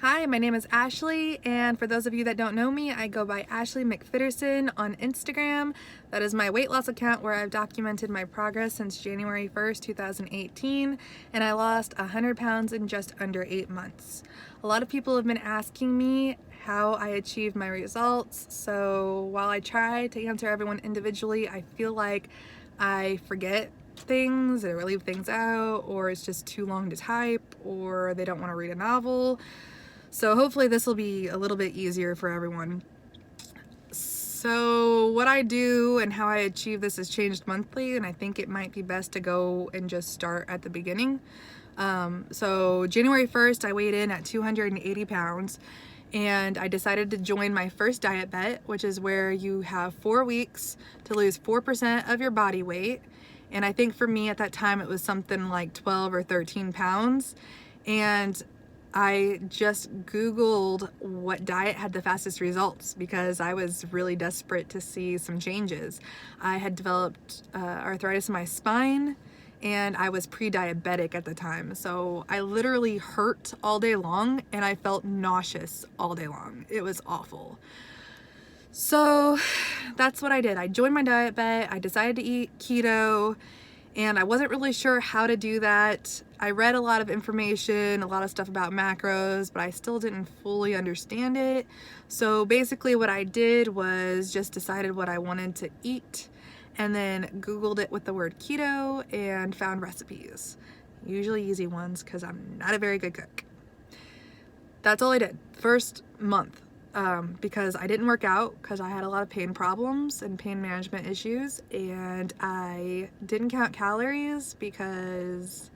Hi, my name is Ashley, and for those of you that don't know me, I go by Ashley McFitterson on Instagram. That is my weight loss account where I've documented my progress since January 1st, 2018, and I lost 100 pounds in just under 8 months. A lot of people have been asking me how I achieved my results, so while I try to answer everyone individually, I feel like I forget things or leave things out, or it's just too long to type, or they don't want to read a novel. So hopefully this will be a little bit easier for everyone. So what I do and how I achieve this has changed monthly, and I think it might be best to go and just start at the beginning. So January 1st, I weighed in at 280 pounds, and I decided to join my first diet bet, which is where you have 4 weeks to lose 4% of your body weight. And I think for me at that time, it was something like 12 or 13 pounds. And I just Googled what diet had the fastest results because I was really desperate to see some changes. I had developed arthritis in my spine, and I was pre-diabetic at the time. So I literally hurt all day long and I felt nauseous all day long. It was awful. So that's what I did. I joined my diet bet. I decided to eat keto, and I wasn't really sure how to do that. I read a lot of information, a lot of stuff about macros, but I still didn't fully understand it. So basically what I did was just decided what I wanted to eat and then Googled it with the word keto and found recipes. Usually easy ones because I'm not a very good cook. That's all I did. First month. Because I didn't work out because I had a lot of pain problems and pain management issues, and I didn't count calories because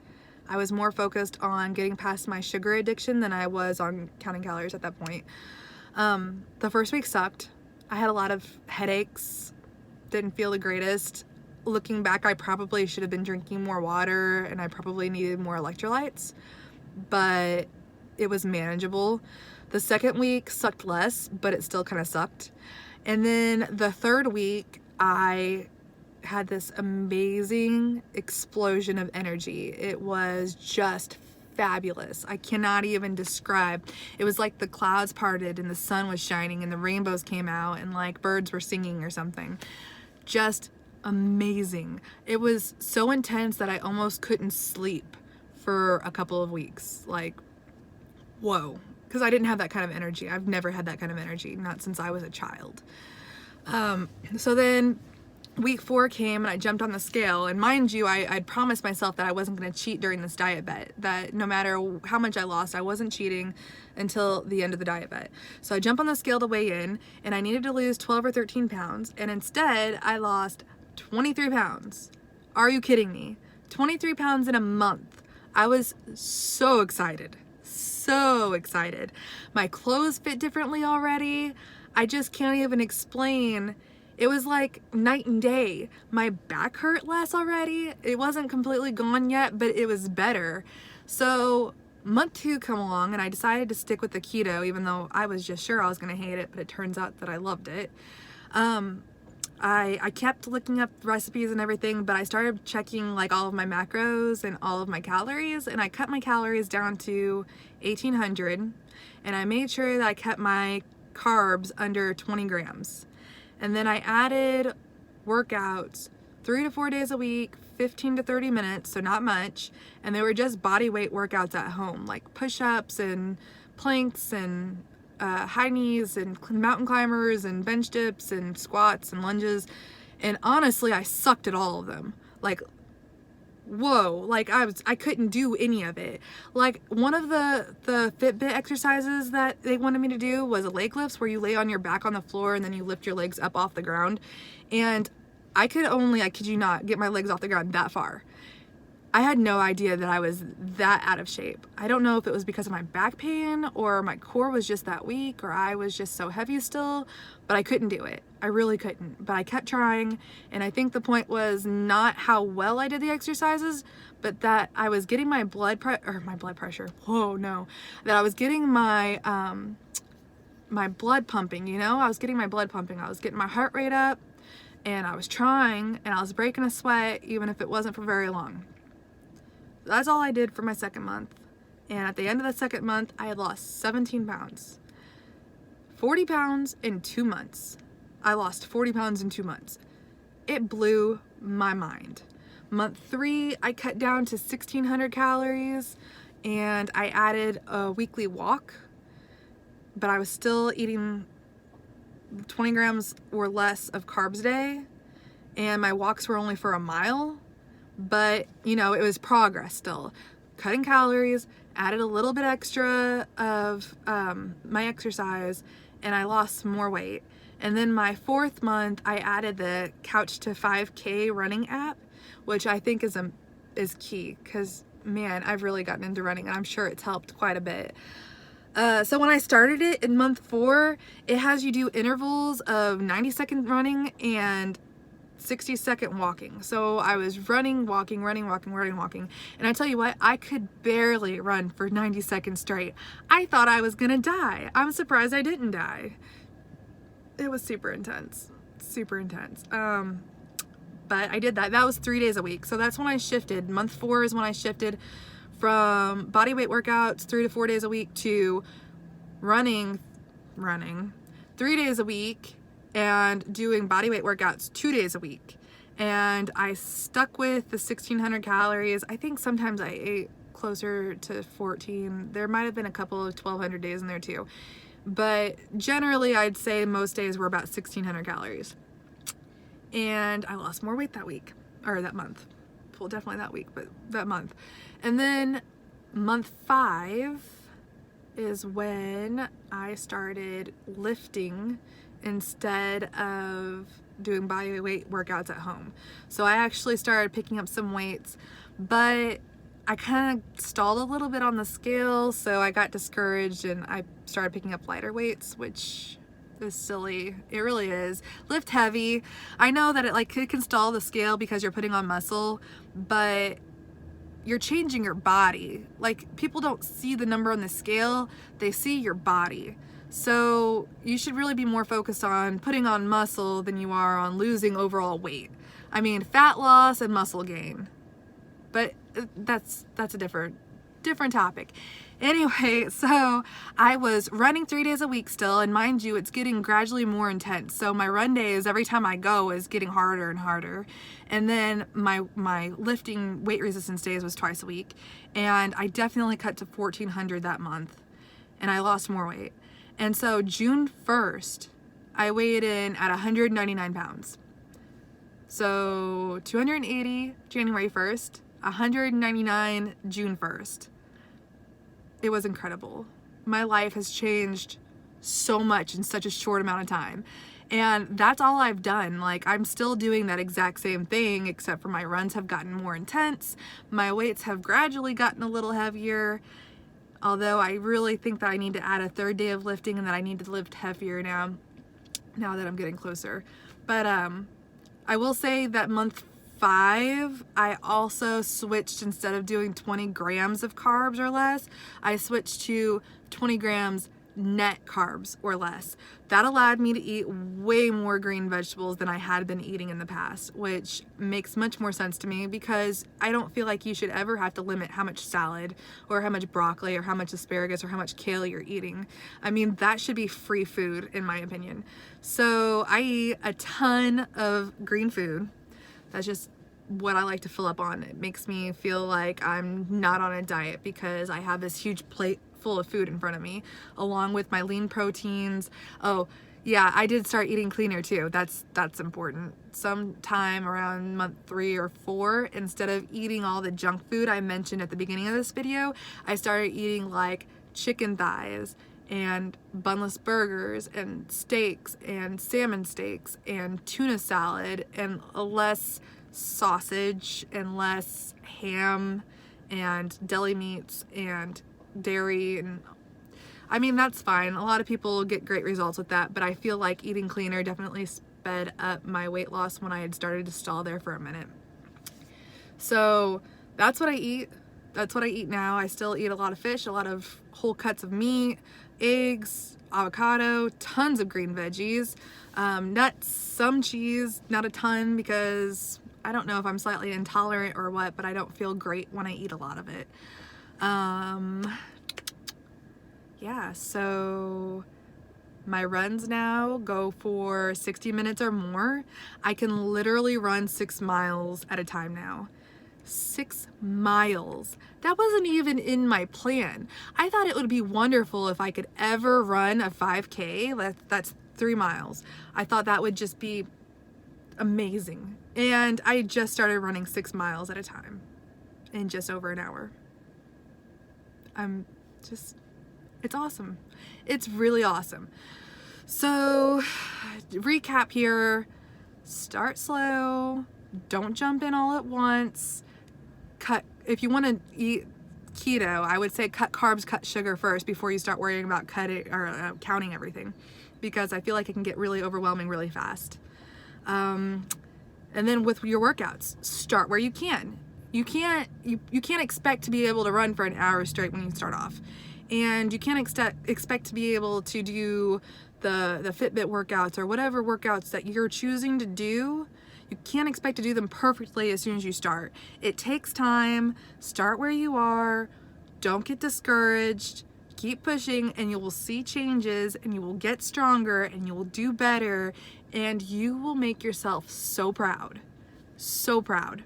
I was more focused on getting past my sugar addiction than I was on counting calories at that point. The first week sucked. I had a lot of headaches, didn't feel the greatest. Looking back, I probably should have been drinking more water and I probably needed more electrolytes, but it was manageable. The second week sucked less, but it still kind of sucked. And then the third week, I had this amazing explosion of energy. It was just fabulous. I cannot even describe. It was like the clouds parted and the sun was shining and the rainbows came out and like birds were singing or something. Just amazing. It was so intense that I almost couldn't sleep for a couple of weeks. Like, whoa. Because I didn't have that kind of energy. I've never had that kind of energy, not since I was a child. So then week 4 came and I jumped on the scale, and mind you, I'd promised myself that I wasn't going to cheat during this diet bet, that no matter how much I lost, I wasn't cheating until the end of the diet bet. So I jumped on the scale to weigh in, and I needed to lose 12 or 13 pounds, and instead I lost 23 pounds. Are you kidding me? 23 pounds in a month. I was so excited. So excited. My clothes fit differently already. I just can't even explain. It was like night and day. My back hurt less already. It wasn't completely gone yet, but it was better. So month 2 come along and I decided to stick with the keto, even though I was just sure I was going to hate it, but it turns out that I loved it. I kept looking up recipes and everything, but I started checking like all of my macros and all of my calories, and I cut my calories down to 1800, and I made sure that I kept my carbs under 20 grams. And then I added workouts 3 to 4 days a week, 15 to 30 minutes, so not much, and they were just body weight workouts at home, like push-ups and planks and high knees and mountain climbers and bench dips and squats and lunges. And honestly, I sucked at all of them. Like, whoa, like I couldn't do any of it. Like one of the Fitbit exercises that they wanted me to do was leg lifts, where you lay on your back on the floor and then you lift your legs up off the ground. And I could only, I kid you not, get my legs off the ground that far. I had no idea that I was that out of shape. I don't know if it was because of my back pain or my core was just that weak or I was just so heavy still, but I couldn't do it. I really couldn't, but I kept trying. And I think the point was not how well I did the exercises, but that I was getting my blood pressure. Whoa, no. That I was getting my blood pumping, you know? I was getting my blood pumping. I was getting my heart rate up, and I was trying, and I was breaking a sweat even if it wasn't for very long. That's all I did for my second month, And at the end of the second month, I had lost 17 pounds. 40 pounds in 2 months. I lost 40 pounds in 2 months. It blew my mind. Month 3, I cut down to 1,600 calories and I added a weekly walk, but I was still eating 20 grams or less of carbs a day, and my walks were only for a mile, but you know, it was progress still. Cutting calories, added a little bit extra of my exercise, and I lost some more weight. And then my 4th month, I added the Couch to 5K running app, which I think is key, because man, I've really gotten into running and I'm sure it's helped quite a bit. So when I started it in month 4, it has you do intervals of 90-second running and 60-second walking. So I was running, walking, running, walking, running, walking. And I tell you what, I could barely run for 90 seconds straight. I thought I was gonna die. I'm surprised I didn't die. It was super intense, super intense. But I did that. That was 3 days a week. So that's when I shifted. Month 4 is when I shifted from body weight workouts 3 to 4 days a week to running 3 days a week and doing body weight workouts 2 days a week. And I stuck with the 1,600 calories. I think sometimes I ate closer to 14. There might have been a couple of 1,200 days in there too. But generally I'd say most days were about 1,600 calories. And I lost more weight that week, or that month. Well, definitely that week, but that month. And then month 5 is when I started lifting instead of doing body weight workouts at home. So I actually started picking up some weights, but I kind of stalled a little bit on the scale, so I got discouraged and I started picking up lighter weights, which is silly. It really is. Lift heavy. I know that it can stall the scale because you're putting on muscle, but you're changing your body. Like, people don't see the number on the scale, they see your body. So you should really be more focused on putting on muscle than you are on losing overall weight. I mean, fat loss and muscle gain. But that's a different topic. Anyway, so I was running 3 days a week still, and mind you, it's getting gradually more intense. So my run days, every time I go, is getting harder and harder. And then my lifting weight resistance days was twice a week, and I definitely cut to 1,400 that month, and I lost more weight. And so June 1st, I weighed in at 199 pounds. So 280 January 1st, 199 June 1st. It was incredible. My life has changed so much in such a short amount of time. And that's all I've done. Like, I'm still doing that exact same thing, except for my runs have gotten more intense. My weights have gradually gotten a little heavier. Although I really think that I need to add a 3rd day of lifting and that I need to lift heavier now that I'm getting closer. But I will say that month 5, I also switched, instead of doing 20 grams of carbs or less, I switched to 20 grams net carbs or less. That allowed me to eat way more green vegetables than I had been eating in the past, which makes much more sense to me, because I don't feel like you should ever have to limit how much salad or how much broccoli or how much asparagus or how much kale you're eating. I mean, that should be free food, in my opinion. So I eat a ton of green food. That's just what I like to fill up on. It makes me feel like I'm not on a diet, because I have this huge plate full of food in front of me, along with my lean proteins. Oh yeah, I did start eating cleaner too. That's important. Sometime around month 3 or 4, instead of eating all the junk food I mentioned at the beginning of this video, I started eating like chicken thighs and bunless burgers and steaks and salmon steaks and tuna salad, and less sausage and less ham and deli meats and dairy. And I mean, that's fine. A lot of people get great results with that, but I feel like eating cleaner definitely sped up my weight loss when I had started to stall there for a minute. So that's what I eat. That's what I eat now. I still eat a lot of fish, a lot of whole cuts of meat, eggs, avocado, tons of green veggies, nuts, some cheese, not a ton, because I don't know if I'm slightly intolerant or what, but I don't feel great when I eat a lot of it. Yeah, so my runs now go for 60 minutes or more. I can literally run 6 miles at a time now. 6 miles. That wasn't even in my plan. I thought it would be wonderful if I could ever run a 5K. That's 3 miles. I thought that would just be amazing. And I just started running 6 miles at a time in just over an hour. It's awesome. It's really awesome. So, recap here, start slow, don't jump in all at once, if you want to eat keto, I would say cut carbs, cut sugar first before you start worrying about cutting or counting everything, because I feel like it can get really overwhelming really fast. And then with your workouts, start where you can. You can't expect to be able to run for an hour straight when you start off. And you can't expect to be able to do the Fitbit workouts or whatever workouts that you're choosing to do. You can't expect to do them perfectly as soon as you start. It takes time. Start where you are. Don't get discouraged. Keep pushing and you will see changes and you will get stronger and you will do better and you will make yourself so proud. So proud.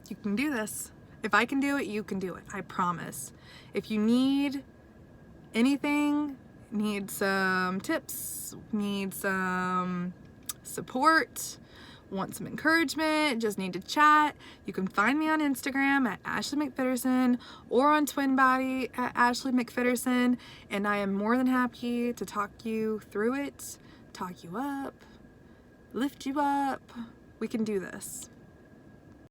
You can do this. If I can do it, you can do it. I promise. If you need anything, need some tips, need some support, want some encouragement, just need to chat, you can find me on Instagram at Ashley McPherson or on TwinBody at Ashley McPherson, and I am more than happy to talk you through it, talk you up, lift you up. We can do this.